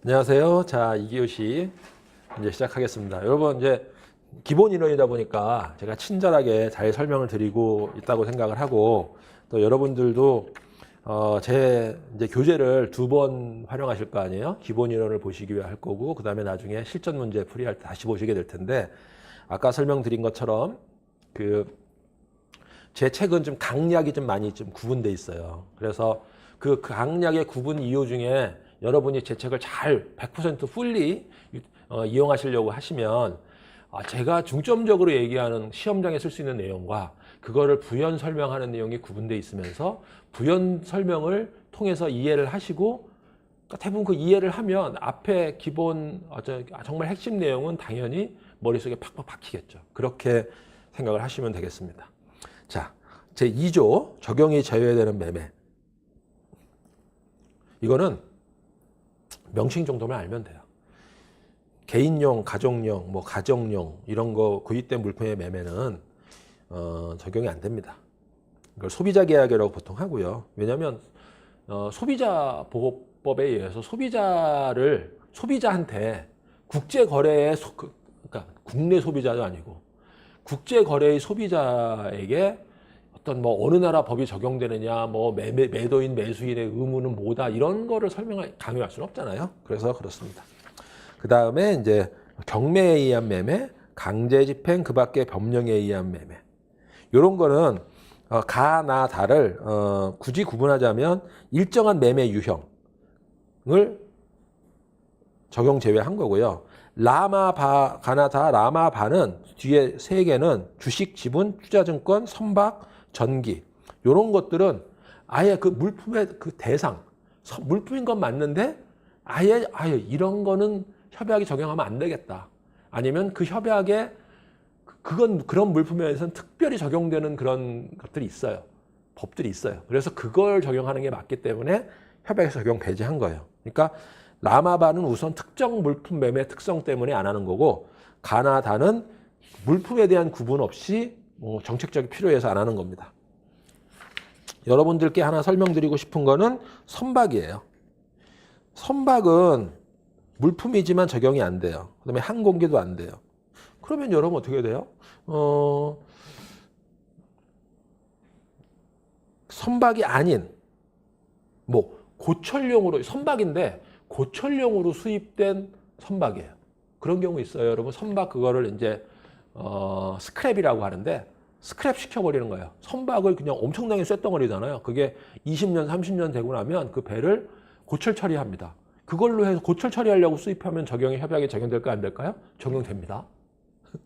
안녕하세요. 자, 2교시 이제 시작하겠습니다. 여러분, 이제 기본 인원이다 보니까 제가 친절하게 잘 설명을 드리고 있다고 생각을 하고, 또 여러분들도 제 이제 교재를 2번 활용하실 거 아니에요? 기본 인원을 보시기 위해 할 거고, 그 다음에 나중에 실전 문제 풀이할 때 다시 보시게 될 텐데, 아까 설명드린 것처럼 제 책은 좀 강약이 좀 많이 좀 구분돼 있어요. 그래서 그 강약의 구분 이유 중에 여러분이 제 책을 잘 100% 풀리 이용하시려고 하시면 제가 중점적으로 얘기하는 시험장에 쓸 수 있는 내용과 그거를 부연 설명하는 내용이 구분되어 있으면서 부연 설명을 통해서 이해를 하시고 대부분 그 이해를 하면 앞에 기본 정말 핵심 내용은 당연히 머릿속에 팍팍 박히겠죠. 그렇게 생각을 하시면 되겠습니다. 자, 제2조 적용이 제외되는 매매. 이거는 명칭 정도만 알면 돼요. 개인용, 가정용, 가정용 이런 거 구입된 물품의 매매는 적용이 안 됩니다. 이걸 소비자 계약이라고 보통 하고요. 왜냐하면 소비자 보호법에 의해서 소비자한테 국제 거래의 그러니까 국내 소비자도 아니고 국제 거래의 소비자에게 어떤 어느 나라 법이 적용되느냐, 매도인, 매수인의 의무는 뭐다 이런 거를 강요할 수는 없잖아요. 그래서 그렇습니다. 그 다음에 이제 경매에 의한 매매, 강제 집행, 그 밖에 법령에 의한 매매. 이런 거는 가, 나, 다를 굳이 구분하자면 일정한 매매 유형을 적용 제외한 거고요. 라마, 바, 가나, 다, 라마, 바는 뒤에 세 개는 주식, 지분, 투자증권, 선박, 전기 이런 것들은 아예 그 물품의 그 대상 물품인 건 맞는데 아예 이런 거는 협약이 적용하면 안 되겠다. 아니면 그 협약에 그런 물품에 대해서는 특별히 적용되는 그런 것들이 있어요. 법들이 있어요. 그래서 그걸 적용하는 게 맞기 때문에 협약에서 적용 배제한 거예요. 그러니까 라마바는 우선 특정 물품 매매 특성 때문에 안 하는 거고 가나다는 물품에 대한 구분 없이 정책적인 필요해서 안 하는 겁니다. 여러분들께 하나 설명드리고 싶은 거는 선박이에요. 선박은 물품이지만 적용이 안 돼요. 그다음에 항공기도 안 돼요. 그러면 여러분 어떻게 돼요? 선박이 아닌 고철용으로 선박인데 고철용으로 수입된 선박이에요. 그런 경우 있어요. 여러분 선박 그거를 이제 스크랩이라고 하는데 스크랩 시켜버리는 거예요. 선박을 그냥 엄청나게 쇳덩어리잖아요. 그게 20년, 30년 되고 나면 그 배를 고철 처리합니다. 그걸로 해서 고철 처리하려고 수입하면 협약에 적용될까 안 될까요? 적용됩니다.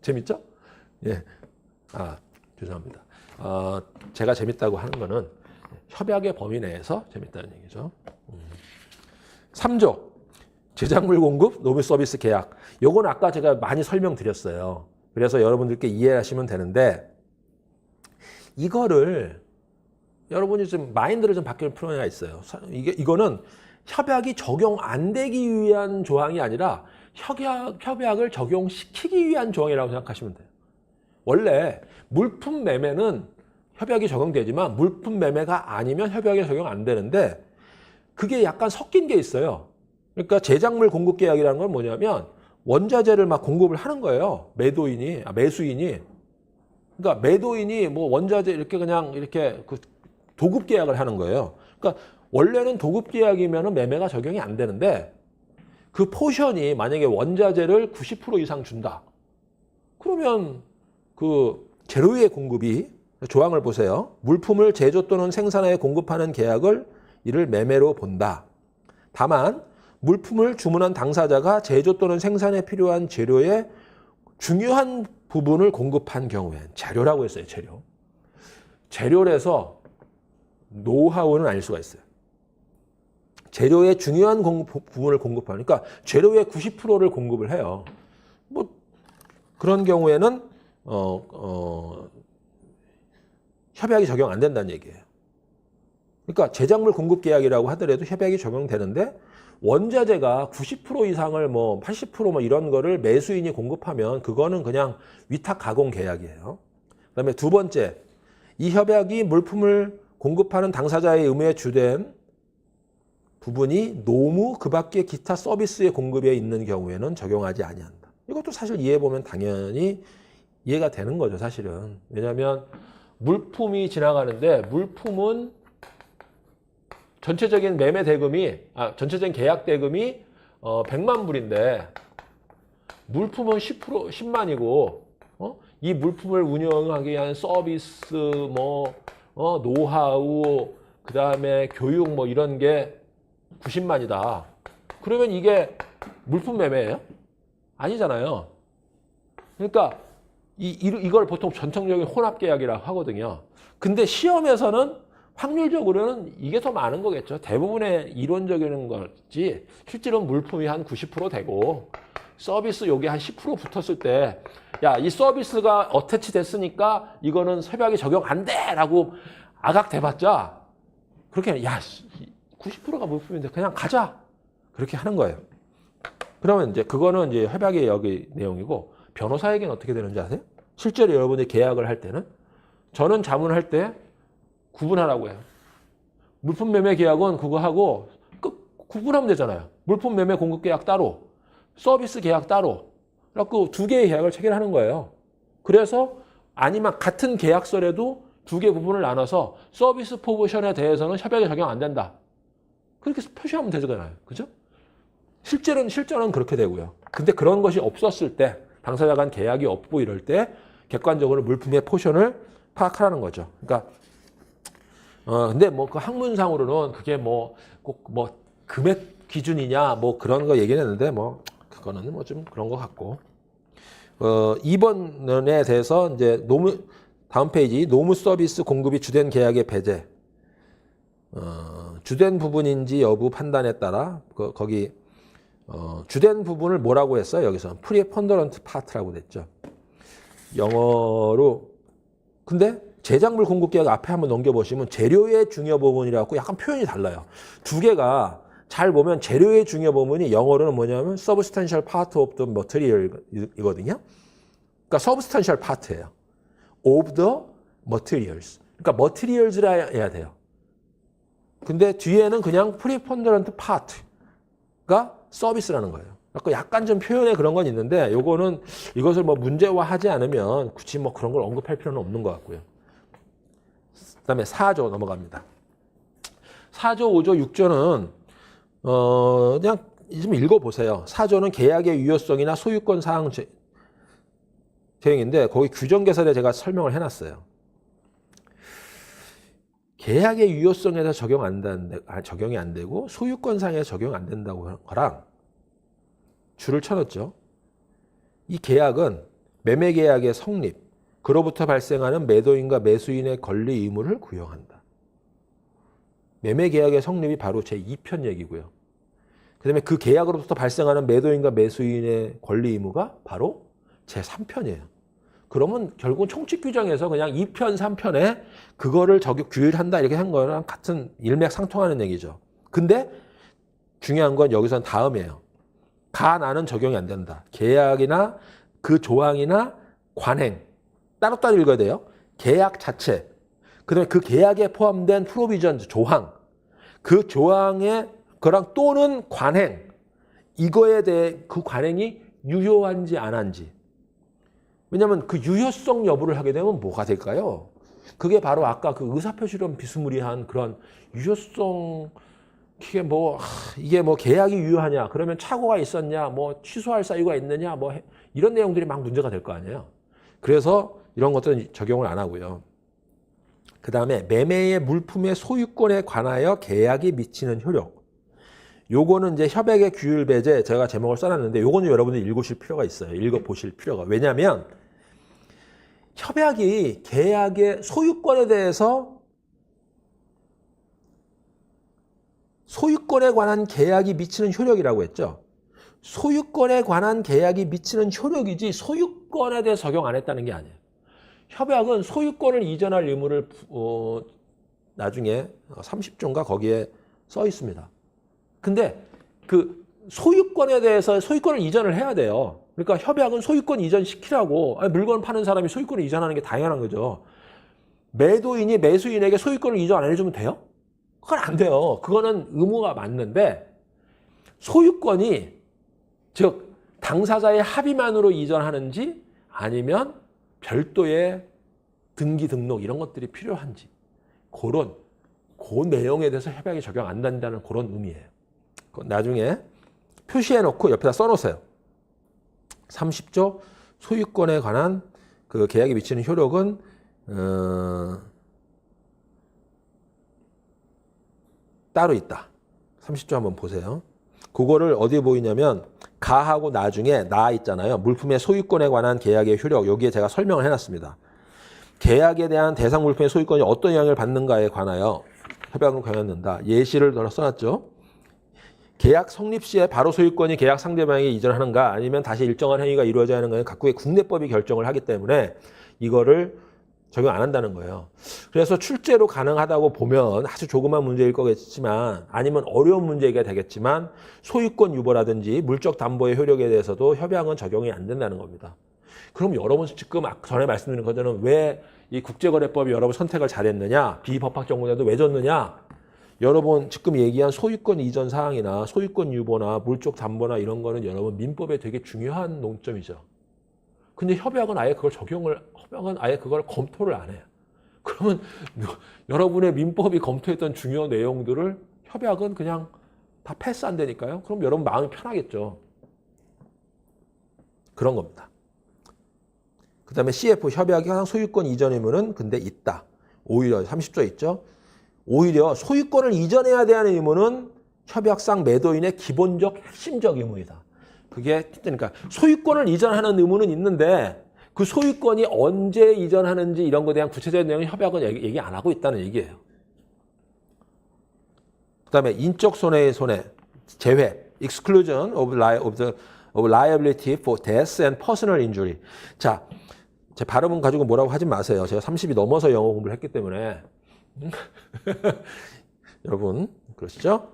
재밌죠? 예. 죄송합니다. 제가 재밌다고 하는 거는 협약의 범위 내에서 재밌다는 얘기죠. 3조. 제작물 공급, 노무 서비스 계약. 요건 아까 제가 많이 설명드렸어요. 그래서 여러분들께 이해하시면 되는데 이거를 여러분이 좀 마인드를 좀 바뀔 필요가 있어요. 이거는 협약이 적용 안 되기 위한 조항이 아니라 협약을 적용시키기 위한 조항이라고 생각하시면 돼요. 원래 물품 매매는 협약이 적용되지만 물품 매매가 아니면 협약이 적용 안 되는데 그게 약간 섞인 게 있어요. 그러니까 제작물 공급 계약이라는 건 뭐냐면 원자재를 막 공급을 하는 거예요. 매수인이. 그러니까 매도인이 원자재 이렇게 도급 계약을 하는 거예요. 그러니까 원래는 도급 계약이면 매매가 적용이 안 되는데 그 포션이 만약에 원자재를 90% 이상 준다. 그러면 그 재료의 공급이 조항을 보세요. 물품을 제조 또는 생산하여 공급하는 계약을 이를 매매로 본다. 다만 물품을 주문한 당사자가 제조 또는 생산에 필요한 재료의 중요한 부분을 공급한 경우엔 재료라고 했어요. 재료라서 노하우는 아닐 수가 있어요. 재료의 중요한 부분을 공급하니까 그러니까 재료의 90%를 공급을 해요. 그런 경우에는 협약이 적용 안 된다는 얘기예요. 그러니까 제작물 공급 계약이라고 하더라도 협약이 적용되는데 원자재가 90% 이상을 80% 이런 거를 매수인이 공급하면 그거는 그냥 위탁 가공 계약이에요. 그다음에 두 번째, 이 협약이 물품을 공급하는 당사자의 의무에 주된 부분이 노무 그 밖의 기타 서비스의 공급에 있는 경우에는 적용하지 아니한다. 이것도 사실 이해해보면 당연히 이해가 되는 거죠, 사실은. 왜냐하면 물품이 지나가는데 물품은 전체적인 매매 대금이, 전체적인 계약 대금이 100만 불인데 물품은 10만이고, 이 물품을 운영하기 위한 서비스, 노하우, 그 다음에 교육 이런 게 90만이다. 그러면 이게 물품 매매예요? 아니잖아요. 그러니까 이걸 보통 전통적인 혼합 계약이라고 하거든요. 근데 시험에서는 확률적으로는 이게 더 많은 거겠죠. 대부분의 이론적인 거지 실제로는 물품이 한 90% 되고 서비스 요게 한 10% 붙었을 때 야, 이 서비스가 어태치 됐으니까 이거는 협약이 적용 안 돼! 라고 아각대봤자 그렇게 야, 90%가 물품인데 그냥 가자! 그렇게 하는 거예요. 그러면 이제 그거는 이제 협약의 여기 내용이고 변호사에게는 어떻게 되는지 아세요? 실제로 여러분이 계약을 할 때는 저는 자문할 때 구분하라고 해요. 물품 매매 계약은 그거 하고 구분하면 되잖아요. 물품 매매 공급 계약 따로, 서비스 계약 따로. 그래갖고 두 개의 계약을 체결하는 거예요. 그래서 아니면 같은 계약서라도 두 개 부분을 나눠서 서비스 포지션에 대해서는 협약에 적용 안 된다. 그렇게 표시하면 되잖아요. 그죠? 실제는 그렇게 되고요. 근데 그런 것이 없었을 때, 당사자 간 계약이 없고 이럴 때 객관적으로 물품의 포션을 파악하라는 거죠. 그러니까 근데 그 학문상으로는 그게 꼭 금액 기준이냐 그런 거 얘기는 했는데 그거는 좀 그런 것 같고 2번에 대해서 이제 다음 페이지 노무 서비스 공급이 주된 계약의 배제 주된 부분인지 여부 판단에 따라 거기 주된 부분을 뭐라고 했어요? 여기서 프리펀더런트 파트라고 됐죠. 영어로 근데 제작물 공급 계약 앞에 한번 넘겨보시면 재료의 중요 부분이라고 약간 표현이 달라요. 두 개가 잘 보면 재료의 중요 부분이 영어로는 뭐냐면 substantial part of the material 이거든요. 그러니까 substantial part예요. of the materials. 그러니까 materials라 해야 돼요. 근데 뒤에는 그냥 preponderant part가 서비스라는 거예요. 그러니까 약간 좀 표현에 그런 건 있는데 요거는 이것을 문제화하지 않으면 굳이 그런 걸 언급할 필요는 없는 것 같고요. 그다음에 4조 넘어갑니다. 4조, 5조, 6조는 그냥 좀 읽어보세요. 4조는 계약의 유효성이나 소유권 사항 대응인데 거기 규정 개설에 제가 설명을 해놨어요. 계약의 유효성에서 적용이 안 되고 소유권 상에서 적용 안 된다고 하는 거랑 줄을 쳐놨죠. 이 계약은 매매 계약의 성립, 그로부터 발생하는 매도인과 매수인의 권리 의무를 구형한다. 매매 계약의 성립이 바로 제2편 얘기고요. 그다음에 그 계약으로부터 발생하는 매도인과 매수인의 권리 의무가 바로 제3편이에요. 그러면 결국 총칙 규정에서 그냥 2편, 3편에 그거를 규율한다 이렇게 한 거랑 같은 일맥상통하는 얘기죠. 근데 중요한 건 여기서는 다음이에요. 나는 적용이 안 된다. 계약이나 그 조항이나 관행 따로따로 읽어야 돼요. 계약 자체, 그다음에 그 계약에 포함된 프로비전 조항, 그 조항의 그랑 또는 관행 이거에 대해 그 관행이 유효한지 안 한지. 왜냐하면 그 유효성 여부를 하게 되면 뭐가 될까요? 그게 바로 아까 그 의사표시론 비스무리한 그런 유효성 이게 계약이 유효하냐? 그러면 착오가 있었냐? 취소할 사유가 있느냐? 이런 내용들이 막 문제가 될 거 아니에요. 그래서 이런 것들은 적용을 안 하고요. 그 다음에 매매의 물품의 소유권에 관하여 계약이 미치는 효력. 요거는 이제 협약의 규율 배제 제가 제목을 써놨는데 요거는 여러분들이 읽으실 필요가 있어요. 읽어보실 필요가. 왜냐하면 협약이 계약의 소유권에 대해서 소유권에 관한 계약이 미치는 효력이라고 했죠. 소유권에 관한 계약이 미치는 효력이지 소유권에 대해 적용 안 했다는 게 아니에요. 협약은 소유권을 이전할 의무를 나중에 30조인가 거기에 써 있습니다. 근데 그 소유권에 대해서 소유권을 이전을 해야 돼요. 그러니까 협약은 소유권 이전시키라고 물건 파는 사람이 소유권을 이전하는 게 당연한 거죠. 매도인이 매수인에게 소유권을 이전 안 해주면 돼요? 그건 안 돼요. 그거는 의무가 맞는데 소유권이 즉 당사자의 합의만으로 이전하는지 아니면 별도의 등기 등록 이런 것들이 필요한지 그 내용에 대해서 협약이 적용 안 된다는 그런 의미예요. 나중에 표시해 놓고 옆에다 써놓으세요. 30조 소유권에 관한 그 계약에 미치는 효력은 따로 있다. 30조 한번 보세요. 그거를 어디에 보이냐면 가하고 나중에 나 있잖아요. 물품의 소유권에 관한 계약의 효력 여기에 제가 설명을 해놨습니다. 계약에 대한 대상 물품의 소유권이 어떤 영향을 받는가에 관하여 협약은 경한된다. 예시를 들어 써놨죠. 계약 성립 시에 바로 소유권이 계약 상대방에게 이전하는가 아니면 다시 일정한 행위가 이루어져야 하는 것은 각국의 국내법이 결정을 하기 때문에 이거를 적용 안 한다는 거예요. 그래서 출제로 가능하다고 보면 아주 조그만 문제일 거겠지만 아니면 어려운 문제가 되겠지만 소유권 유보라든지 물적 담보의 효력에 대해서도 협약은 적용이 안 된다는 겁니다. 그럼 여러분 지금 전에 말씀드린 것처럼 왜 이 국제거래법이 여러분 선택을 잘했느냐 비법학 정보자도 왜 줬느냐 여러분 지금 얘기한 소유권 이전 사항이나 소유권 유보나 물적 담보나 이런 거는 여러분 민법에 되게 중요한 논점이죠. 근데 협약은 아예 그걸 검토를 안 해요. 그러면 여러분의 민법이 검토했던 중요한 내용들을 협약은 그냥 다 패스한다니까요. 그럼 여러분 마음이 편하겠죠. 그런 겁니다. 그 다음에 CF 협약이 항상 소유권 이전 의무는 근데 있다. 오히려 30조 있죠. 오히려 소유권을 이전해야 되는 의무는 협약상 매도인의 기본적 핵심적 의무이다. 그게 그러니까 소유권을 이전하는 의무는 있는데 그 소유권이 언제 이전하는지 이런 거에 대한 구체적인 내용은 협약은 얘기 안 하고 있다는 얘기예요. 그 다음에 인적 손해의 손해, 제외, exclusion of liability for death and personal injury. 자, 제 발음은 가지고 뭐라고 하지 마세요. 제가 30이 넘어서 영어 공부를 했기 때문에. 여러분, 그러시죠?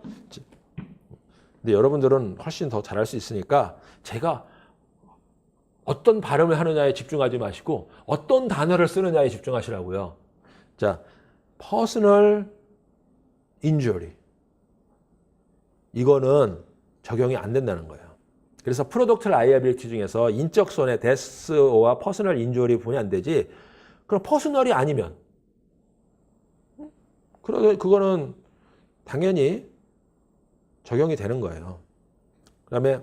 근데 여러분들은 훨씬 더 잘할 수 있으니까 제가 어떤 발음을 하느냐에 집중하지 마시고 어떤 단어를 쓰느냐에 집중하시라고요. 자, personal injury. 이거는 적용이 안 된다는 거예요. 그래서 프로덕트 라이애빌리티 중에서 인적 손해, 데스와 퍼스널 인주리 부분이 안 되지. 그럼 퍼스널이 아니면 그거는 당연히 적용이 되는 거예요. 그다음에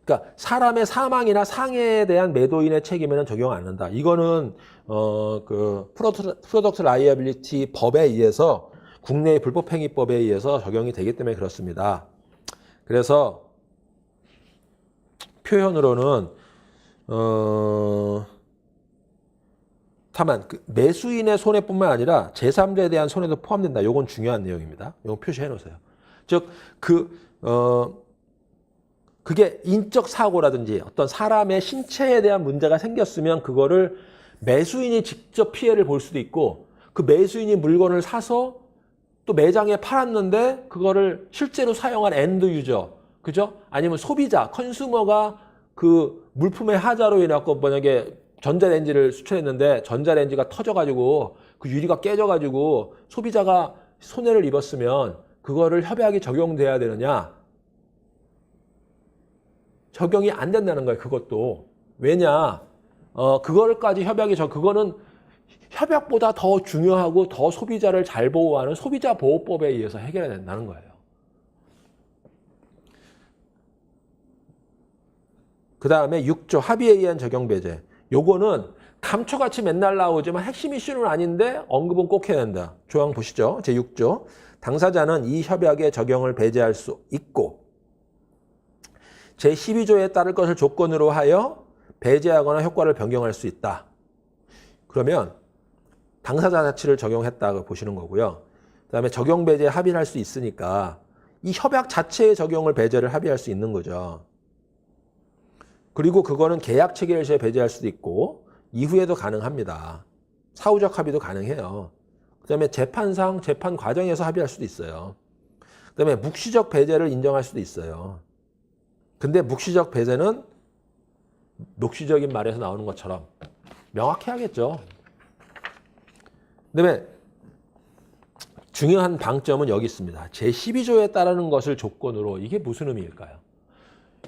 그러니까 사람의 사망이나 상해에 대한 매도인의 책임에는 적용 안 한다. 이거는 그 프로덕트 라이애빌리티 법에 의해서 국내의 불법행위법에 의해서 적용이 되기 때문에 그렇습니다. 그래서 표현으로는 다만 그 매수인의 손해뿐만 아니라 제3자에 대한 손해도 포함된다. 이건 중요한 내용입니다. 이거 표시해 놓으세요. 즉 그게 인적 사고라든지 어떤 사람의 신체에 대한 문제가 생겼으면 그거를 매수인이 직접 피해를 볼 수도 있고 그 매수인이 물건을 사서 또 매장에 팔았는데 그거를 실제로 사용한 엔드 유저 그죠? 아니면 소비자, 컨슈머가 그 물품의 하자로 인해서 만약에 전자레인지를 수출했는데 전자레인지가 터져가지고 그 유리가 깨져가지고 소비자가 손해를 입었으면 그거를 협약이 적용돼야 되느냐? 적용이 안 된다는 거예요. 그것도. 왜냐? 그거까지 그거는 협약보다 더 중요하고 더 소비자를 잘 보호하는 소비자 보호법에 의해서 해결해야 된다는 거예요. 그 다음에 6조 합의에 의한 적용 배제. 요거는 감초같이 맨날 나오지만 핵심 이슈는 아닌데 언급은 꼭 해야 된다. 조항 보시죠. 제6조. 당사자는 이 협약의 적용을 배제할 수 있고 제12조에 따를 것을 조건으로 하여 배제하거나 효과를 변경할 수 있다. 그러면 당사자 자치를 적용했다고 보시는 거고요. 그 다음에 적용 배제 합의를 할 수 있으니까 이 협약 자체의 적용을 배제를 합의할 수 있는 거죠. 그리고 그거는 계약 체결 시에 배제할 수도 있고 이후에도 가능합니다. 사후적 합의도 가능해요. 그다음에 재판상 재판 과정에서 합의할 수도 있어요. 그다음에 묵시적 배제를 인정할 수도 있어요. 근데 묵시적 배제는 녹시적인 말에서 나오는 것처럼 명확히 하겠죠. 그다음에 중요한 방점은 여기 있습니다. 제12조에 따르는 것을 조건으로 이게 무슨 의미일까요?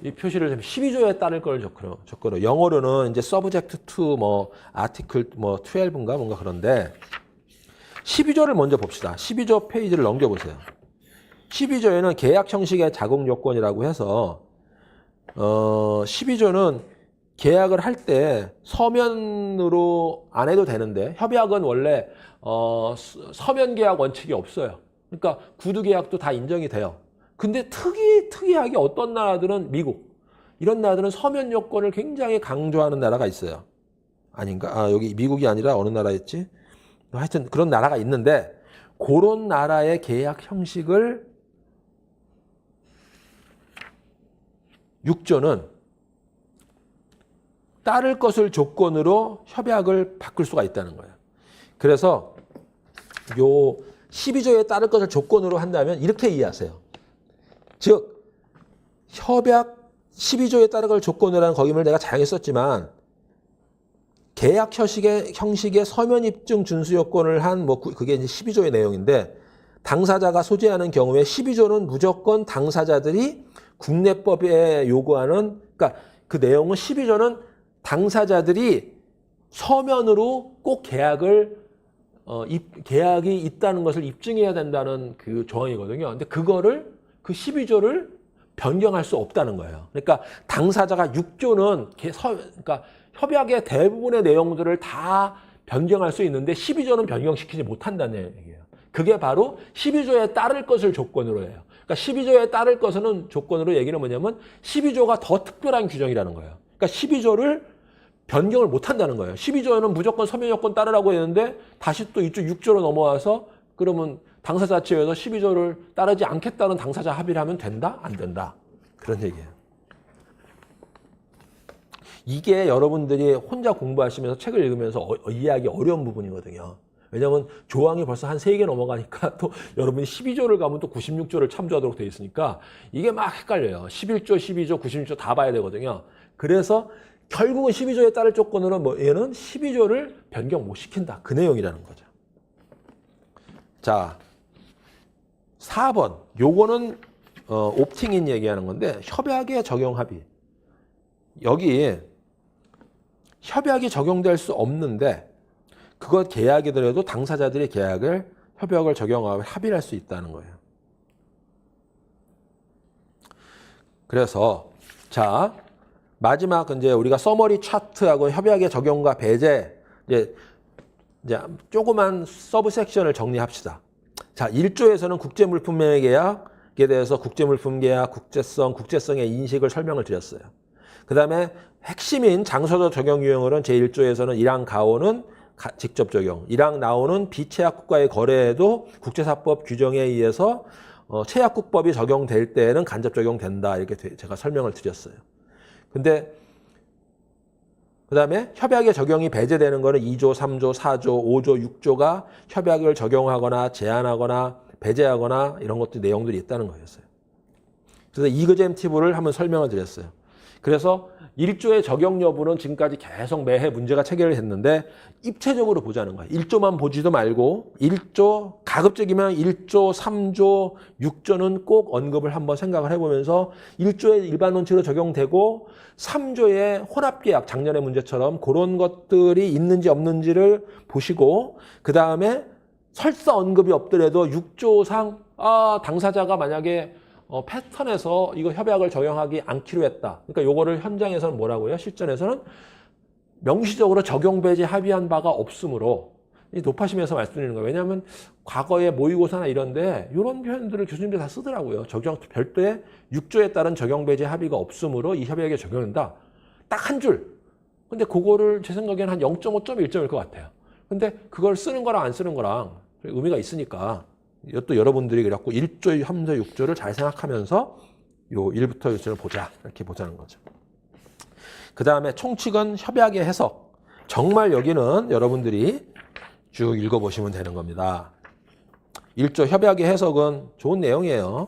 이 표시를 12조에 따를 걸 조건으로 영어로는 이제 subject to 뭐 article 뭐 12인가 뭔가 그런데 12조를 먼저 봅시다. 12조 페이지를 넘겨보세요. 12조에는 계약 형식의 작용 요건이라고 해서 12조는 계약을 할 때 서면으로 안 해도 되는데 협약은 원래 서면 계약 원칙이 없어요. 그러니까 구두 계약도 다 인정이 돼요. 근데 특이하게 어떤 나라들은 미국 이런 나라들은 서면 요건을 굉장히 강조하는 나라가 있어요. 아닌가? 아, 여기 미국이 아니라 어느 나라였지? 하여튼 그런 나라가 있는데 그런 나라의 계약 형식을 6조는 따를 것을 조건으로 협약을 바꿀 수가 있다는 거예요. 그래서 요 12조에 따를 것을 조건으로 한다면 이렇게 이해하세요. 즉 협약 12조에 따를 걸 조건으로 하는 거기를 내가 자연히 썼지만 계약 형식의 서면 입증 준수 요건을 한 뭐 그게 이제 12조의 내용인데 당사자가 소재하는 경우에 12조는 무조건 당사자들이 국내법에 요구하는 그러니까 그 내용은 12조는 당사자들이 서면으로 꼭 계약이 있다는 것을 입증해야 된다는 그 조항이거든요. 근데 그거를 그 12조를 변경할 수 없다는 거예요. 그러니까 당사자가 6조는 그러니까 협약의 대부분의 내용들을 다 변경할 수 있는데 12조는 변경시키지 못한다는 얘기예요. 그게 바로 12조에 따를 것을 조건으로 해요. 그러니까 12조에 따를 것은 조건으로 얘기는 뭐냐면 12조가 더 특별한 규정이라는 거예요. 그러니까 12조를 변경을 못한다는 거예요. 12조에는 무조건 서면 요건 따르라고 했는데 다시 또 이쪽 6조로 넘어와서 그러면 당사자 측에서 12조를 따르지 않겠다는 당사자 합의를 하면 된다? 안 된다? 그런 얘기예요. 이게 여러분들이 혼자 공부하시면서 책을 읽으면서 이해하기 어려운 부분이거든요. 왜냐하면 조항이 벌써 한 3개 넘어가니까 또 여러분이 12조를 가면 또 96조를 참조하도록 돼 있으니까 이게 막 헷갈려요. 11조, 12조, 96조 다 봐야 되거든요. 그래서 결국은 12조에 따를 조건으로 얘는 12조를 변경 못 시킨다. 그 내용이라는 거죠. 자, 4번. 요거는 옵팅인 얘기하는 건데 협약의 적용 합의. 여기 협약이 적용될 수 없는데 그것 계약이더라도 당사자들의 협약을 적용하고 합의를 할 수 있다는 거예요. 그래서 자 마지막 이제 우리가 서머리 차트하고 협약의 적용과 배제 이제 조그만 서브 섹션을 정리합시다. 자, 1조에서는 국제물품매매 계약에 대해서 국제물품 계약, 국제성의 인식을 설명을 드렸어요. 그다음에 핵심인 장소적 적용 유형으로는 제1조에서는 1항 가오는 직접 적용, 1항 나오는 비체약 국가의 거래에도 국제사법 규정에 의해서 체약국법이 적용될 때에는 간접 적용된다. 이렇게 제가 설명을 드렸어요. 근데 그다음에 협약의 적용이 배제되는 거는 2조, 3조, 4조, 5조, 6조가 협약을 적용하거나 제한하거나 배제하거나 이런 것들 내용들이 있다는 거였어요. 그래서 이그잼 팁을 한번 설명을 드렸어요. 그래서 1조의 적용 여부는 지금까지 계속 매해 문제가 체결을 했는데 입체적으로 보자는 거예요. 1조만 보지도 말고 1조 가급적이면 1조, 3조, 6조는 꼭 언급을 한번 생각을 해보면서 1조의 일반 원칙으로 적용되고 3조의 혼합계약 작년의 문제처럼 그런 것들이 있는지 없는지를 보시고 그 다음에 설사 언급이 없더라도 6조상 당사자가 만약에 패턴에서 이거 협약을 적용하지 않기로 했다. 그러니까 요거를 현장에서는 뭐라고요? 실전에서는 명시적으로 적용 배제 합의한 바가 없으므로 높아심에서 말씀드리는 거예요. 왜냐하면 과거에 모의고사나 이런데 이런 표현들을 교수님들이 다 쓰더라고요. 별도의 6조에 따른 적용 배제 합의가 없으므로 이 협약에 적용된다. 딱 한 줄. 근데 그거를 제 생각에는 한 0.5점, 1점일 것 같아요. 근데 그걸 쓰는 거랑 안 쓰는 거랑 의미가 있으니까 이것도 여러분들이 그래갖고 1조, 3조, 6조를 잘 생각하면서 요 1부터 6조를 보자. 이렇게 보자는 거죠. 그 다음에 총칙은 협약의 해석. 정말 여기는 여러분들이 쭉 읽어보시면 되는 겁니다. 1조 협약의 해석은 좋은 내용이에요.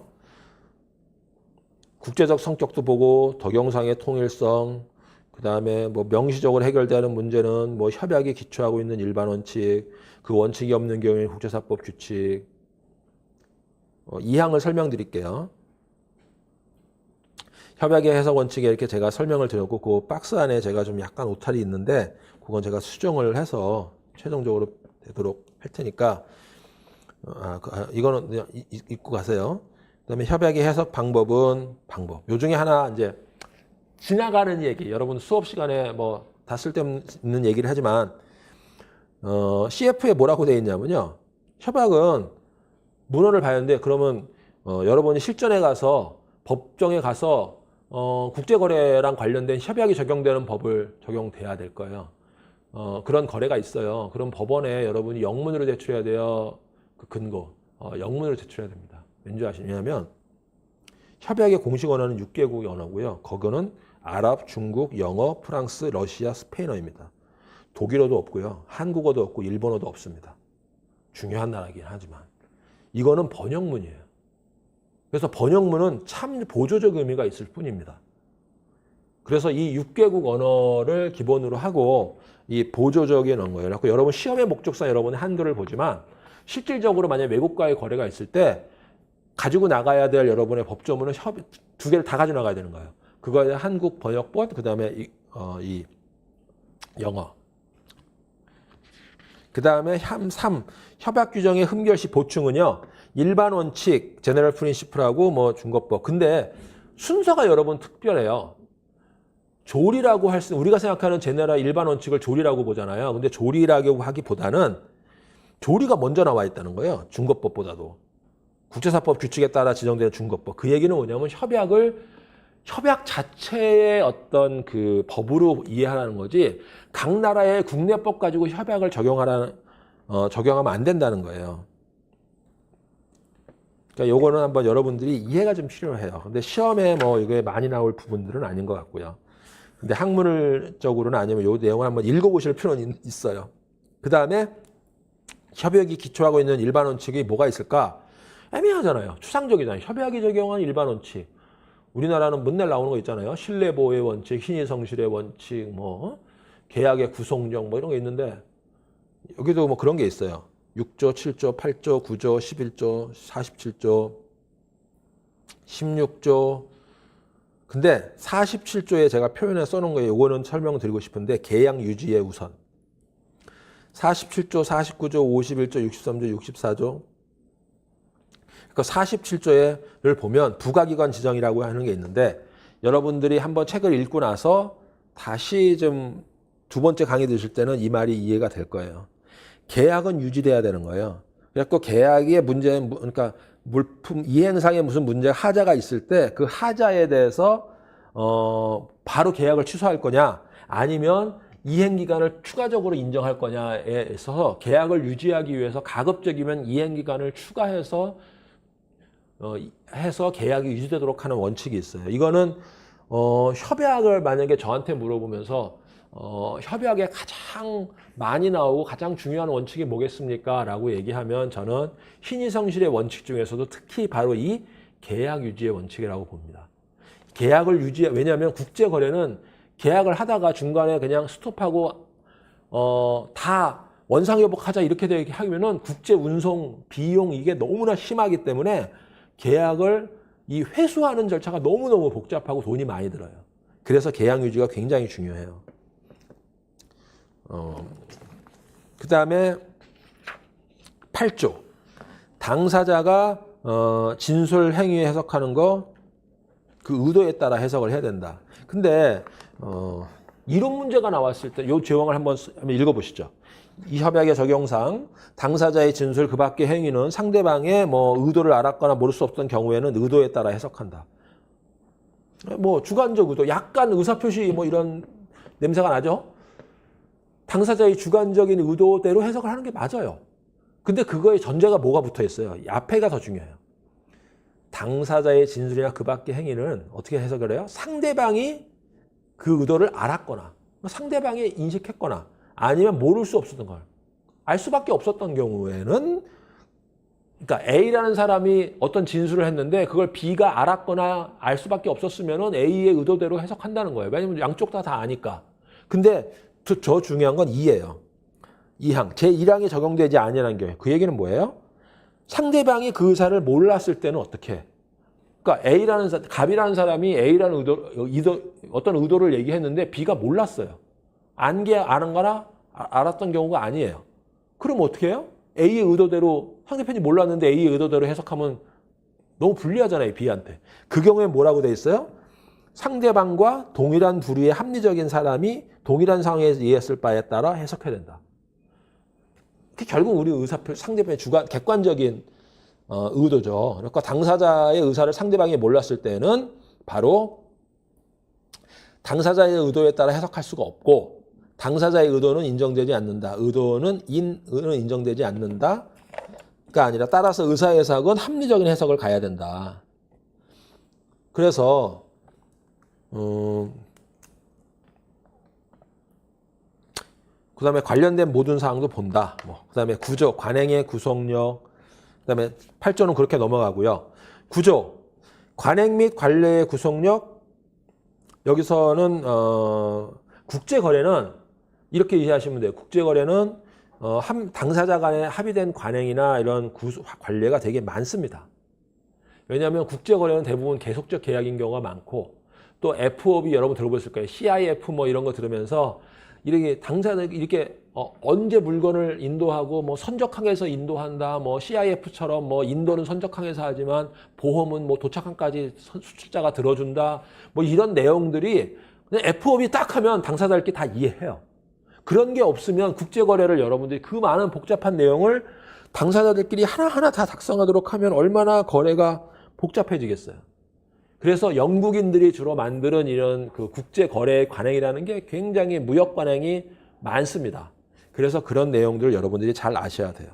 국제적 성격도 보고 덕용상의 통일성, 그 다음에 뭐 명시적으로 해결되는 문제는 뭐 협약에 기초하고 있는 일반 원칙, 그 원칙이 없는 경우에 국제사법 규칙, 2항을 설명드릴게요. 협약의 해석 원칙에 이렇게 제가 설명을 드렸고 그 박스 안에 제가 좀 약간 오탈이 있는데 그건 제가 수정을 해서 최종적으로 되도록 할 테니까 이거는 그냥 읽고 가세요. 그다음에 협약의 해석 방법은 요 중에 하나 이제 지나가는 얘기. 여러분 수업 시간에 뭐 다 쓸데없는 얘기를 하지만 CF에 뭐라고 되어 있냐면요. 협약은 문헌을 봐야 하는데 그러면 여러분이 실전에 가서 법정에 가서 국제거래랑 관련된 협약이 적용되는 법을 적용돼야 될 거예요. 그런 거래가 있어요. 그럼 법원에 여러분이 영문으로 제출해야 돼요. 그 근거 영문으로 제출해야 됩니다. 왠지 아시냐면 왜냐하면 협약의 공식 언어는 6개국 언어고요. 거기는 아랍, 중국, 영어, 프랑스, 러시아, 스페인어입니다. 독일어도 없고요. 한국어도 없고 일본어도 없습니다. 중요한 나라긴 하지만 이거는 번역문이에요. 그래서 번역문은 참 보조적 의미가 있을 뿐입니다. 그래서 이 6개국 언어를 기본으로 하고 이 보조적인 언어예요. 그래서 여러분 시험의 목적상 여러분은 한글을 보지만 실질적으로 만약에 외국과의 거래가 있을 때 가지고 나가야 될 여러분의 법조문은 두 개를 다 가지고 나가야 되는 거예요. 그거에 한국 번역본, 그 다음에 이 영어. 그 다음에 3. 협약 규정의 흠결 시 보충은요. 일반 원칙, 제너럴 프린시플하고 뭐 준거법. 근데 순서가 여러분 특별해요. 조리라고 할 수, 우리가 생각하는 제너럴 일반 원칙을 조리라고 보잖아요. 근데 조리라고 하기보다는 조리가 먼저 나와 있다는 거예요. 준거법보다도. 국제사법 규칙에 따라 지정되는 준거법. 그 얘기는 뭐냐면 협약 자체의 어떤 그 법으로 이해하라는 거지 각 나라의 국내법 가지고 협약을 적용하면 안 된다는 거예요. 그러니까 요거는 한번 여러분들이 이해가 좀 필요해요. 근데 시험에 뭐 이게 많이 나올 부분들은 아닌 것 같고요. 근데 학문적으로는 아니면 요 내용을 한번 읽어보실 필요는 있어요. 그 다음에 협약이 기초하고 있는 일반 원칙이 뭐가 있을까? 애매하잖아요. 추상적이잖아요. 협약이 적용한 일반 원칙. 우리나라는 맨날 나오는 거 있잖아요. 신뢰보호의 원칙, 신의성실의 원칙, 뭐 계약의 구속령 뭐 이런 게 있는데 여기도 뭐 그런 게 있어요. 6조, 7조, 8조, 9조, 11조, 47조, 16조. 근데 47조에 제가 표현해 써놓은 거예요. 이거는 설명드리고 싶은데 계약 유지의 우선. 47조, 49조, 51조, 63조, 64조. 그 47조를 보면 부가기관 지정이라고 하는 게 있는데 여러분들이 한번 책을 읽고 나서 다시 좀 두 번째 강의 들으실 때는 이 말이 이해가 될 거예요. 계약은 유지돼야 되는 거예요. 그래서 계약의 문제, 그러니까 물품 이행상에 무슨 문제, 하자가 있을 때 그 하자에 대해서 바로 계약을 취소할 거냐 아니면 이행기간을 추가적으로 인정할 거냐에 있어서 계약을 유지하기 위해서 가급적이면 이행기간을 추가해서 계약이 유지되도록 하는 원칙이 있어요. 이거는 협약을 만약에 저한테 물어보면서 협약에 가장 많이 나오고 가장 중요한 원칙이 뭐겠습니까? 라고 얘기하면 저는 신의성실의 원칙 중에서도 특히 바로 이 계약 유지의 원칙이라고 봅니다. 계약을 왜냐하면 국제거래는 계약을 하다가 중간에 그냥 스톱하고 다 원상회복하자 이렇게 되게 하면은 국제 운송 비용 이게 너무나 심하기 때문에 계약을 이 회수하는 절차가 너무너무 복잡하고 돈이 많이 들어요. 그래서 계약 유지가 굉장히 중요해요. 그 다음에 8조. 당사자가 진술 행위 해석하는 거 그 의도에 따라 해석을 해야 된다. 근데 이런 문제가 나왔을 때 이 조항을 한번 읽어보시죠. 이 협약의 적용상 당사자의 진술 그 밖의 행위는 상대방의 뭐 의도를 알았거나 모를 수 없던 경우에는 의도에 따라 해석한다. 뭐 주관적 의도, 약간 의사표시 뭐 이런 냄새가 나죠? 당사자의 주관적인 의도대로 해석을 하는 게 맞아요. 근데 그거에 전제가 뭐가 붙어 있어요? 앞에가 더 중요해요. 당사자의 진술이나 그 밖의 행위는 어떻게 해석을 해요? 상대방이 그 의도를 알았거나 상대방이 인식했거나 아니면 모를 수 없었던 걸 알 수밖에 없었던 경우에는 그러니까 A라는 사람이 어떤 진술을 했는데 그걸 B가 알았거나 알 수밖에 없었으면 A의 의도대로 해석한다는 거예요. 왜냐하면 양쪽 다 아니까. 근데 저 중요한 건 2예요. 2항. 제1항이 적용되지 아니하는 경우. 그 얘기는 뭐예요? 상대방이 그 의사를 몰랐을 때는 어떻게 해? 그러니까 갑이라는 사람이 A라는 어떤 의도를 얘기했는데 B가 몰랐어요. 아는 거나 알았던 경우가 아니에요. 그럼 어떻게 해요? A의 의도대로 상대편이 몰랐는데 A의 의도대로 해석하면 너무 불리하잖아요, B한테. 그 경우에 뭐라고 돼 있어요? 상대방과 동일한 부류의 합리적인 사람이 동일한 상황에 의했을 바에 따라 해석해야 된다. 결국 우리 상대편의 객관적인 의도죠. 그러니까 당사자의 의사를 상대방이 몰랐을 때는 바로 당사자의 의도에 따라 해석할 수가 없고 당사자의 의도는 인정되지 않는다. 의도는 인정되지 않는다가 아니라 따라서 의사해석은 합리적인 해석을 가야 된다. 그래서 그 다음에 관련된 모든 사항도 본다. 그 다음에 구조, 관행의 구속력, 그 다음에 8조는 그렇게 넘어가고요. 구조, 관행 및 관례의 구속력, 여기서는 국제거래는 이렇게 이해하시면 돼요. 국제거래는 당사자 간에 합의된 관행이나 이런 관례가 되게 많습니다. 왜냐하면 국제거래는 대부분 계속적 계약인 경우가 많고 또 FOB 여러분 들어보셨을 거예요. CIF 뭐 이런 거 들으면서 이렇게 당사자 이렇게 언제 물건을 인도하고 뭐 선적항에서 인도한다. 뭐 CIF처럼 뭐 인도는 선적항에서 하지만 보험은 뭐 도착항까지 수출자가 들어준다. 뭐 이런 내용들이 그냥 FOB 딱 하면 당사자들끼리 다 이해해요. 그런 게 없으면 국제거래를 여러분들이 그 많은 복잡한 내용을 당사자들끼리 하나하나 다 작성하도록 하면 얼마나 거래가 복잡해지겠어요. 그래서 영국인들이 주로 만드는 이런 그 국제거래 관행이라는 게 굉장히 무역 관행이 많습니다. 그래서 그런 내용들을 여러분들이 잘 아셔야 돼요.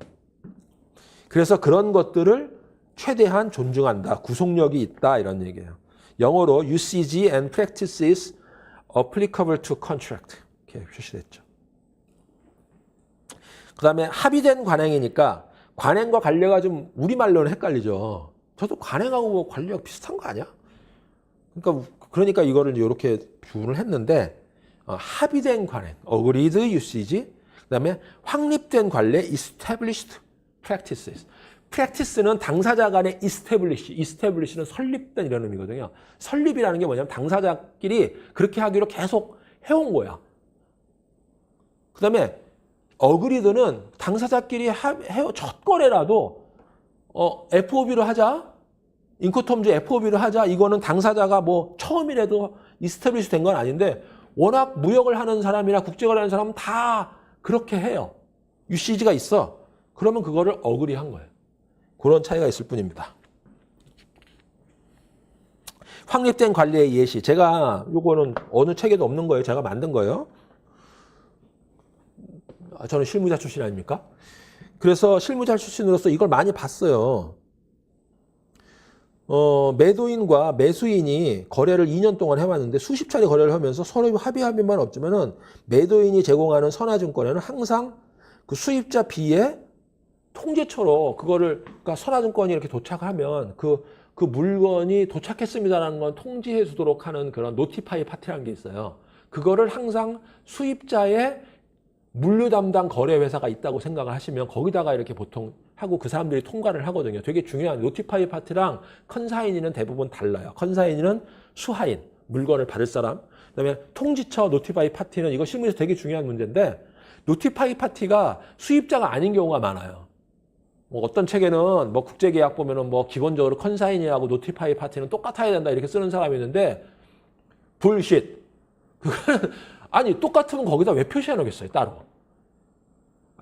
그래서 그런 것들을 최대한 존중한다. 구속력이 있다. 이런 얘기예요. 영어로 usage and practices applicable to contract. 이렇게 표시됐죠. 그 다음에 합의된 관행이니까 관행과 관례가 좀 우리말로는 헷갈리죠. 저도 관행하고 뭐 관례가 비슷한 거 아니야? 그러니까 이거를 이렇게 구분을 했는데 합의된 관행, agreed usage, 그다음에 확립된 관례, established practices. practice는 당사자 간의 establish는 설립된 이런 의미거든요. 설립이라는 게 뭐냐면 당사자끼리 그렇게 하기로 계속 해온 거야. 그다음에 agreed는 당사자끼리 첫 거래라도 FOB로 하자. 인코텀즈 FOB로 하자. 이거는 당사자가 뭐 처음이라도 이스태블리시 된 건 아닌데 워낙 무역을 하는 사람이나 국제거래하는 사람은 다 그렇게 해요. UCG가 있어. 그러면 그거를 어그리한 거예요. 그런 차이가 있을 뿐입니다. 확립된 관리의 예시. 제가 요거는 어느 책에도 없는 거예요. 제가 만든 거예요. 저는 실무자 출신 아닙니까? 그래서 실무자 출신으로서 이걸 많이 봤어요. 매도인과 매수인이 거래를 2년 동안 해왔는데 수십 차례 거래를 하면서 서로 합의만 없지만은 매도인이 제공하는 선화증권에는 항상 그 수입자 B의 통지처로 그러니까 선화증권이 이렇게 도착하면 그 물건이 도착했습니다라는 건 통지해 주도록 하는 그런 노티파이 파티라는 게 있어요. 그거를 항상 수입자의 물류 담당 거래 회사가 있다고 생각을 하시면 거기다가 이렇게 보통 하고 그 사람들이 통과를 하거든요. 되게 중요한 노티파이 파티랑 컨사인이는 대부분 달라요. 컨사인이는 수하인, 물건을 받을 사람. 그다음에 통지처 노티파이 파티는 이거 실무에서 되게 중요한 문제인데 노티파이 파티가 수입자가 아닌 경우가 많아요. 뭐 어떤 책에는 뭐 국제계약 보면은 뭐 기본적으로 컨사인이하고 노티파이 파티는 똑같아야 된다 이렇게 쓰는 사람이 있는데 불쉿. 그거는 아니 똑같으면 거기다 왜 표시해 놓겠어요 따로.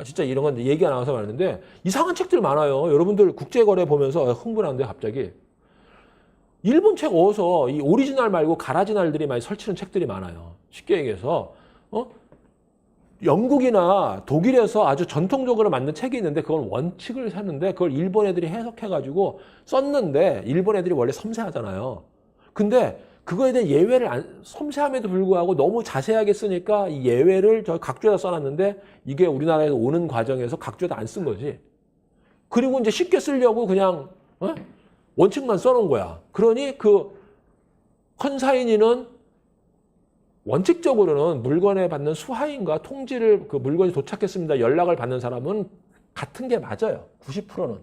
진짜 이런 건 얘기가 나와서 말하는데 이상한 책들 많아요. 여러분들 국제거래 보면서 흥분하는데 갑자기 일본 책 어디서 이 오리지널 말고 가라지널들이 많이 설치는 책들이 많아요. 쉽게 얘기해서 영국이나 독일에서 아주 전통적으로 만든 책이 있는데 그건 원칙을 샀는데 그걸 일본 애들이 해석해가지고 썼는데 일본 애들이 원래 섬세하잖아요. 근데 그거에 대한 예외를 섬세함에도 불구하고 너무 자세하게 쓰니까 이 예외를 저 각주에다 써놨는데 이게 우리나라에서 오는 과정에서 각주에다 안 쓴 거지. 그리고 이제 쉽게 쓰려고 그냥 원칙만 써놓은 거야. 그러니 그 컨사인이는 원칙적으로는 물건에 받는 수하인과 통지를 그 물건이 도착했습니다. 연락을 받는 사람은 같은 게 맞아요. 90%는.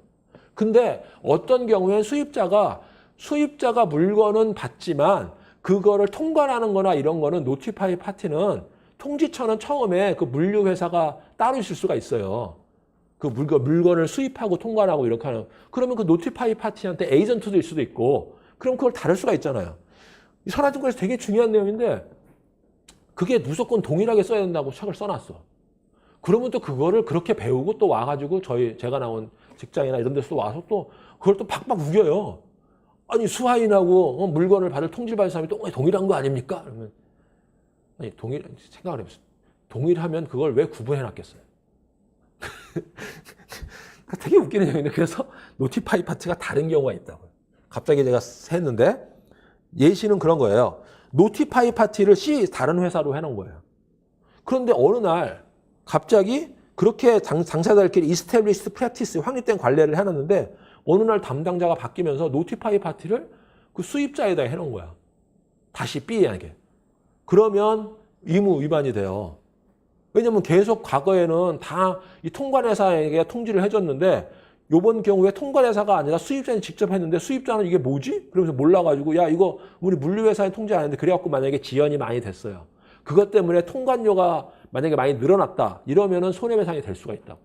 근데 어떤 경우엔 수입자가 물건은 받지만 그거를 통관하는 거나 이런 거는 노티파이 파티는 통지처는 처음에 그 물류 회사가 따로 있을 수가 있어요. 그 물건을 수입하고 통관하고 이렇게 하는. 그러면 그 노티파이 파티한테 에이전트도 일 수도 있고 그럼 그걸 다룰 수가 있잖아요. 이 선화증권에서 되게 중요한 내용인데 그게 무조건 동일하게 써야 된다고 책을 써놨어. 그러면 또 그거를 그렇게 배우고 또 와가지고 제가 나온 직장이나 이런 데서 또 와서 또 그걸 또 박박 우겨요. 아니 수화인하고 물건을 받을 통지를 받은 사람이 또 동일한 거 아닙니까? 그러면 아니 생각을 해보세요. 동일하면 그걸 왜 구분해놨겠어요? 되게 웃기는 얘기인데 그래서 노티파이 파티가 다른 경우가 있다고요. 갑자기 제가 했는데 예시는 그런 거예요. 노티파이 파티를 다른 회사로 해놓은 거예요. 그런데 어느 날 갑자기 그렇게 당사자들끼리 이스태블리스트 프랙티스 확립된 관례를 해놨는데 어느 날 담당자가 바뀌면서 노티파이 파티를 그 수입자에다 해놓은 거야. 다시 B에게. 그러면 의무 위반이 돼요. 왜냐면 계속 과거에는 다 이 통관회사에게 통지를 해줬는데 요번 경우에 통관회사가 아니라 수입자는 직접 했는데 수입자는 이게 뭐지? 그러면서 몰라가지고 야 이거 우리 물류회사에 통지 안 했는데 그래갖고 만약에 지연이 많이 됐어요. 그것 때문에 통관료가 만약에 많이 늘어났다. 이러면은 손해배상이 될 수가 있다고.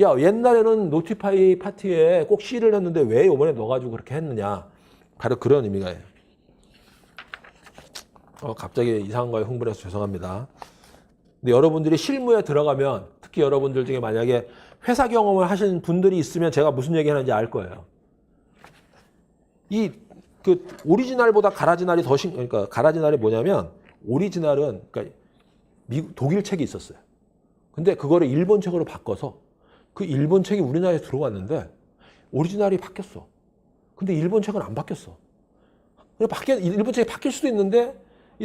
야 옛날에는 노티파이 파티에 꼭 C를 했는데 왜 이번에 넣어가지고 그렇게 했느냐. 바로 그런 의미가 해요. 갑자기 이상한 거에 흥분해서 죄송합니다. 근데 여러분들이 실무에 들어가면 특히 여러분들 중에 만약에 회사 경험을 하신 분들이 있으면 제가 무슨 얘기 하는지 알 거예요. 그 오리지널보다 가라지날이 그러니까 가라지날이 뭐냐면 오리지널은 그러니까 독일 책이 있었어요. 근데 그거를 일본 책으로 바꿔서 그 일본 책이 우리나라에 들어왔는데 오리지널이 바뀌었어. 근데 일본 책은 안 바뀌었어. 일본 책이 바뀔 수도 있는데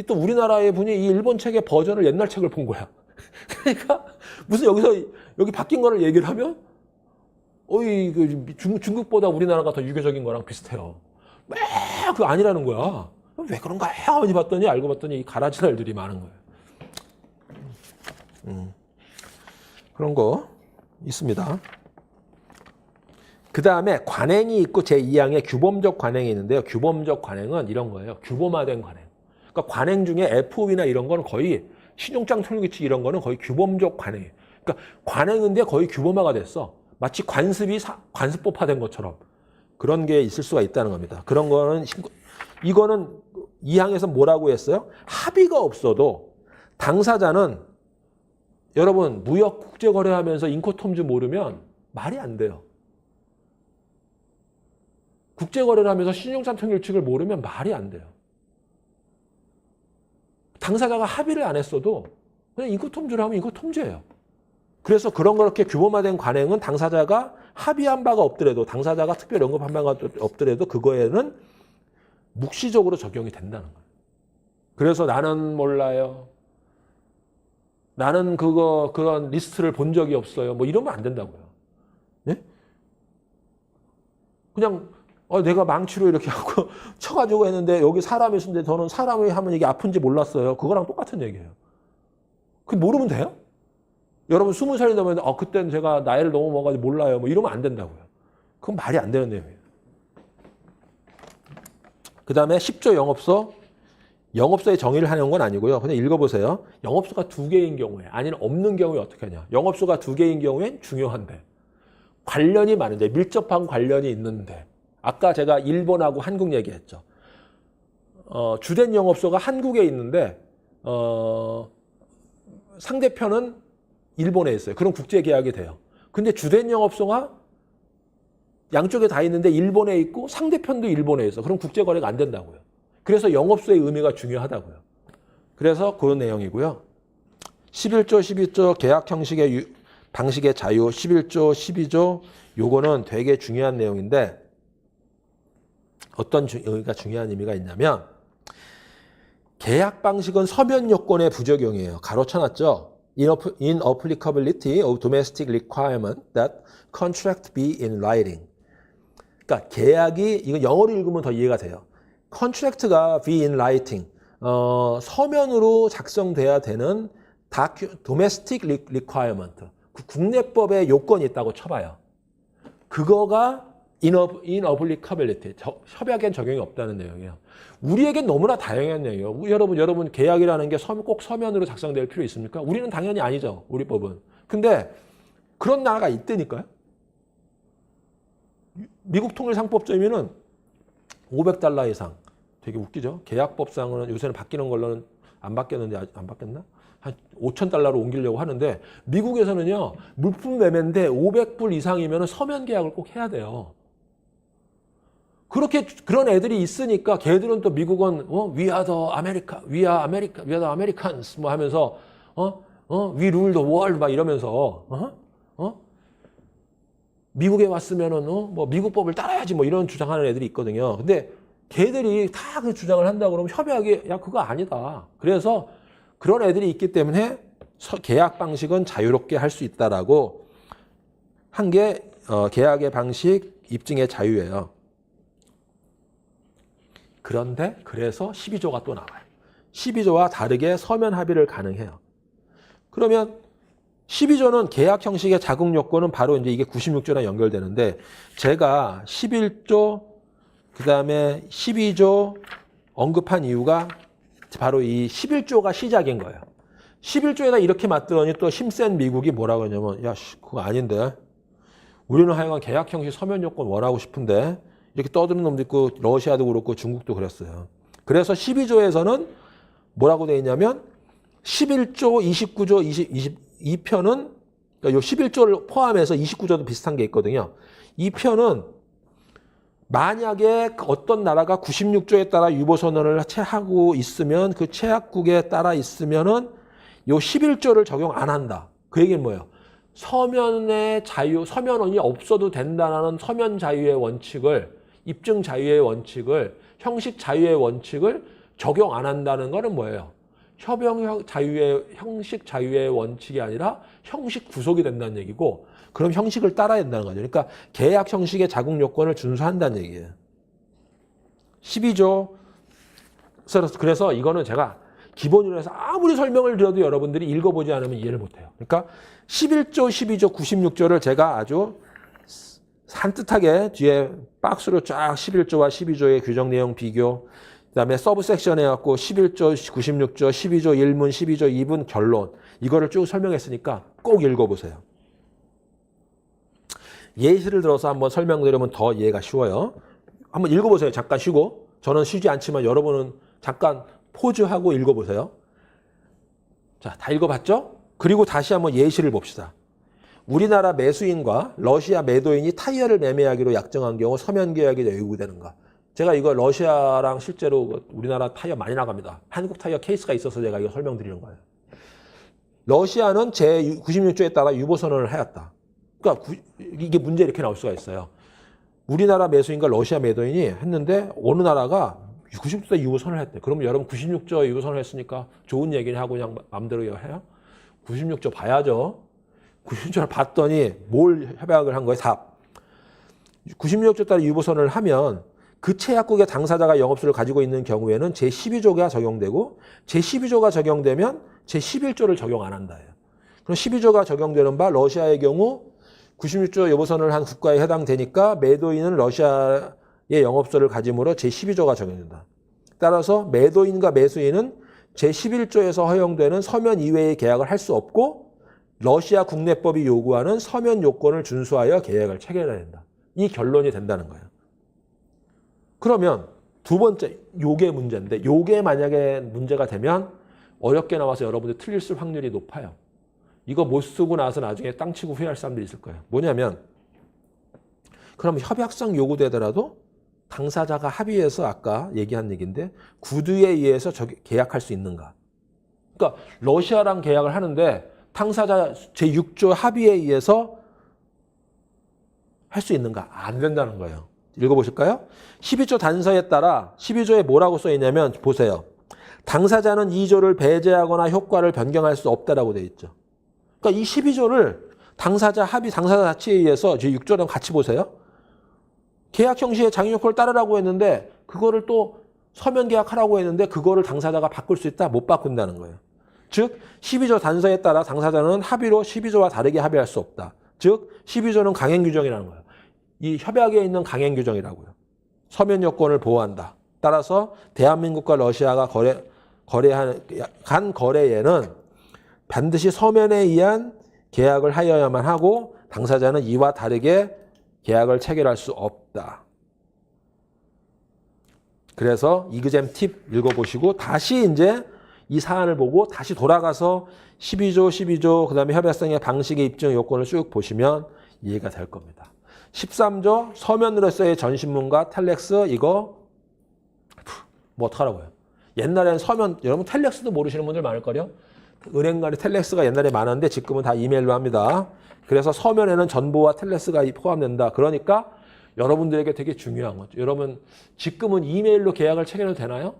또 우리나라의 분이 이 일본 책의 버전을 옛날 책을 본 거야. 그러니까 무슨 여기 바뀐 거를 얘기를 하면 중국보다 우리나라가 더 유교적인 거랑 비슷해요. 왜 그거 아니라는 거야. 왜 그런가 하니 봤더니 알고 봤더니 이 가라지날들이 많은 거예요. 그런 거 있습니다. 그 다음에 관행이 있고 제2항에 규범적 관행이 있는데요. 규범적 관행은 이런 거예요. 규범화된 관행. 그러니까 관행 중에 FOB나 이런 거는 거의 신용장 통일규칙 이런 거는 거의 규범적 관행이에요. 그러니까 관행인데 거의 규범화가 됐어. 마치 관습법화된 것처럼 그런 게 있을 수가 있다는 겁니다. 그런 거는 이거는 2항에서 뭐라고 했어요? 합의가 없어도 당사자는 여러분 무역 국제거래하면서 인코텀즈 모르면 말이 안 돼요. 국제거래를 하면서 신용장 통일규칙을 모르면 말이 안 돼요. 당사자가 합의를 안 했어도 그냥 인코텀즈를 하면 인코텀즈예요. 그래서 그렇게 규범화된 관행은 당사자가 합의한 바가 없더라도 당사자가 특별 언급한 바가 없더라도 그거에는 묵시적으로 적용이 된다는 거예요. 그래서 나는 몰라요. 나는 그런 리스트를 본 적이 없어요. 뭐 이러면 안 된다고요. 네? 그냥 내가 망치로 이렇게 하고 쳐가지고 했는데 여기 사람이 있는데 저는 사람이 하면 이게 아픈지 몰랐어요. 그거랑 똑같은 얘기예요. 그 모르면 돼요? 여러분 20살이 넘으면 그때는 제가 나이를 너무 먹어가지고 몰라요. 뭐 이러면 안 된다고요. 그건 말이 안 되는 내용이에요. 그 다음에 10조 영업소의 정의를 하는 건 아니고요. 그냥 읽어보세요. 영업소가 2개인 경우에 아니면 없는 경우에 어떻게 하냐. 영업소가 2개인 경우엔 중요한데 관련이 많은데 밀접한 관련이 있는데 아까 제가 일본하고 한국 얘기했죠. 주된 영업소가 한국에 있는데 상대편은 일본에 있어요. 그럼 국제계약이 돼요. 근데 주된 영업소가 양쪽에 다 있는데 일본에 있고 상대편도 일본에 있어. 그럼 국제거래가 안 된다고요. 그래서 영업소의 의미가 중요하다고요. 그래서 그런 내용이고요. 11조, 12조 계약 형식의 방식의 자유, 11조, 12조 요거는 되게 중요한 내용인데 어떤 의미가 중요한 의미가 있냐면 계약 방식은 서면 요건의 부적용이에요. 가로쳐놨죠. Inapplicability of domestic requirement that contract be in writing. 그러니까 계약이 이거 영어로 읽으면 더 이해가 돼요. contract가 be in writing. 서면으로 작성돼야 되는 domestic requirement. 국내법에 요건이 있다고 쳐봐요. 그거가 inapplicability, 협약엔 적용이 없다는 내용이에요. 우리에겐 너무나 다양한 내용이에요. 여러분 계약이라는 게 꼭 서면으로 작성될 필요 있습니까? 우리는 당연히 아니죠. 우리 법은. 근데 그런 나라가 있다니까요. 미국 통일상법점에는 $500 이상. 되게 웃기죠. 계약법상으로는 요새는 바뀌는 걸로는 안 바뀌었는데 안 바뀌었나? 한 $5,000로 옮기려고 하는데 미국에서는요. 물품 매매인데 $500 이상이면 서면 계약을 꼭 해야 돼요. 그런 애들이 있으니까 걔들은 또 미국은 we are the Americans 뭐 하면서 we rule the world 막 이러면서 미국에 왔으면은 뭐 미국 법을 따라야지 뭐 이런 주장하는 애들이 있거든요. 근데 걔들이 다 그 주장을 한다 그러면 협약이 야 그거 아니다. 그래서 그런 애들이 있기 때문에 계약 방식은 자유롭게 할 수 있다라고 한 게 계약의 방식 입증의 자유예요. 그런데 그래서 12조가 또 나와요. 12조와 다르게 서면 합의를 가능해요. 그러면 12조는 계약 형식의 자국 요건은 바로 이제 이게 96조랑 연결되는데 제가 11조 그다음에 12조 언급한 이유가 바로 이 11조가 시작인 거예요. 11조에다 이렇게 맞더니 또 힘센 미국이 뭐라고 하냐면 야 그거 아닌데 우리는 하여간 계약 형식 서면 요건 원하고 싶은데 이렇게 떠드는 놈도 있고 러시아도 그렇고 중국도 그랬어요. 그래서 12조에서는 뭐라고 되어 있냐면 11조, 29조, 22편은 그러니까 요 11조를 포함해서 29조도 비슷한 게 있거든요. 이 편은 만약에 어떤 나라가 96조에 따라 유보선언을 체하고 있으면 그 체약국에 따라 있으면은 요 11조를 적용 안 한다. 그 얘기는 뭐예요? 서면의 자유, 서면원이 없어도 된다는 서면 자유의 원칙을 입증 자유의 원칙을 형식 자유의 원칙을 적용 안 한다는 거는 뭐예요? 협약 자유의 형식 자유의 원칙이 아니라 형식 구속이 된다는 얘기고 그럼 형식을 따라야 된다는 거죠. 그러니까 계약 형식의 자국 요건을 준수한다는 얘기예요. 12조 그래서 이거는 제가 기본으로 해서 아무리 설명을 드려도 여러분들이 읽어보지 않으면 이해를 못해요. 그러니까 11조, 12조, 96조를 제가 아주 산뜻하게 뒤에 박스로 쫙 11조와 12조의 규정 내용 비교 그다음에 서브 섹션 해갖고 11조, 96조, 12조 1문, 12조 2분 결론 이거를 쭉 설명했으니까 꼭 읽어보세요. 예시를 들어서 한번 설명드리면 더 이해가 쉬워요. 한번 읽어보세요. 잠깐 쉬고. 저는 쉬지 않지만 여러분은 잠깐 포즈하고 읽어보세요. 자, 다 읽어봤죠? 그리고 다시 한번 예시를 봅시다. 우리나라 매수인과 러시아 매도인이 타이어를 매매하기로 약정한 경우 서면 계약이 요구되는가? 제가 이거 러시아랑 실제로 우리나라 타이어 많이 나갑니다. 한국 타이어 케이스가 있어서 제가 이거 설명드리는 거예요. 러시아는 제96조에 따라 유보선언을 하였다. 그러니까 이게 문제 이렇게 나올 수가 있어요. 우리나라 매수인과 러시아 매도인이 했는데 어느 나라가 96조 유보선언을 했대. 그러면 여러분 96조 유보선언을 했으니까 좋은 얘기를 하고 그냥 마음대로 해요? 96조 봐야죠. 96조를 봤더니 뭘 협약을 한 거예요? 답. 96조 따라 유보선언을 하면 그 체약국의 당사자가 영업소를 가지고 있는 경우에는 제12조가 적용되고 제12조가 적용되면 제11조를 적용 안 한다예요. 그럼 12조가 적용되는 바 러시아의 경우 96조 유보선언을 한 국가에 해당되니까 매도인은 러시아의 영업소를 가짐으로 제12조가 적용된다. 따라서 매도인과 매수인은 제11조에서 허용되는 서면 이외의 계약을 할 수 없고 러시아 국내법이 요구하는 서면 요건을 준수하여 계약을 체결해야 된다. 이 결론이 된다는 거예요. 그러면 두 번째, 요게 문제인데 요게 만약에 문제가 되면 어렵게 나와서 여러분들 틀릴 확률이 높아요. 이거 못 쓰고 나서 나중에 땅 치고 후회할 사람들이 있을 거예요. 뭐냐면 그럼 협약상 요구되더라도 당사자가 합의해서 아까 얘기한 얘기인데 구두에 의해서 계약할 수 있는가? 그러니까 러시아랑 계약을 하는데 당사자 제6조 합의에 의해서 할 수 있는가? 안 된다는 거예요. 읽어보실까요? 12조 단서에 따라 12조에 뭐라고 써 있냐면 보세요. 당사자는 2조를 배제하거나 효과를 변경할 수 없다라고 돼 있죠. 그러니까 이 12조를 당사자 자치에 의해서 제6조랑 같이 보세요. 계약 형식의 장유 효과를 따르라고 했는데 그거를 또 서면 계약하라고 했는데 그거를 당사자가 바꿀 수 있다? 못 바꾼다는 거예요. 즉 12조 단서에 따라 당사자는 합의로 12조와 다르게 합의할 수 없다. 즉 12조는 강행 규정이라는 거예요. 이 협약에 있는 강행 규정이라고요. 서면 요건을 보호한다. 따라서 대한민국과 러시아가 간 거래에는 반드시 서면에 의한 계약을 하여야만 하고 당사자는 이와 다르게 계약을 체결할 수 없다. 그래서 이그잼 팁 읽어보시고 다시 이제 이 사안을 보고 다시 돌아가서 12조, 그다음에 협약상의 방식의 입증 요건을 쭉 보시면 이해가 될 겁니다. 13조 서면으로서의 전신문과 텔렉스 이거 뭐 어떡하라고요? 옛날엔 서면 여러분 텔렉스도 모르시는 분들 많을걸요? 은행 간의 텔렉스가 옛날에 많았는데 지금은 다 이메일로 합니다. 그래서 서면에는 전보와 텔렉스가 포함된다. 그러니까 여러분들에게 되게 중요한 거죠. 여러분 지금은 이메일로 계약을 체결해도 되나요?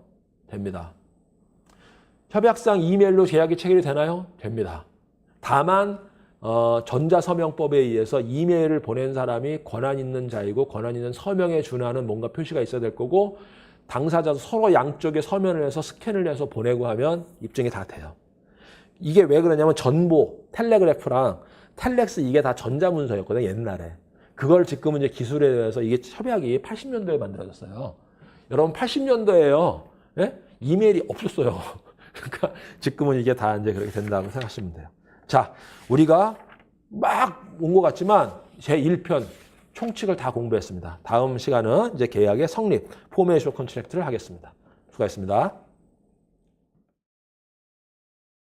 됩니다. 협약상 이메일로 계약이 체결이 되나요? 됩니다. 다만 전자서명법에 의해서 이메일을 보낸 사람이 권한 있는 자이고 권한 있는 서명에 준하는 뭔가 표시가 있어야 될 거고 당사자도 서로 양쪽에 서면을 해서 스캔을 해서 보내고 하면 입증이 다 돼요. 이게 왜 그러냐면 전보, 텔레그래프랑 텔렉스 이게 다 전자문서였거든요. 옛날에. 그걸 지금은 이제 기술에 대해서 이게 협약이 80년도에 만들어졌어요. 여러분 80년도에요. 예? 이메일이 없었어요. 그러니까 지금은 이게 다 이제 그렇게 된다고 생각하시면 돼요. 자, 우리가 막 온 것 같지만 제1편 총칙을 다 공부했습니다. 다음 시간은 이제 계약의 성립, 포메이션 컨트랙트를 하겠습니다. 수고하셨습니다.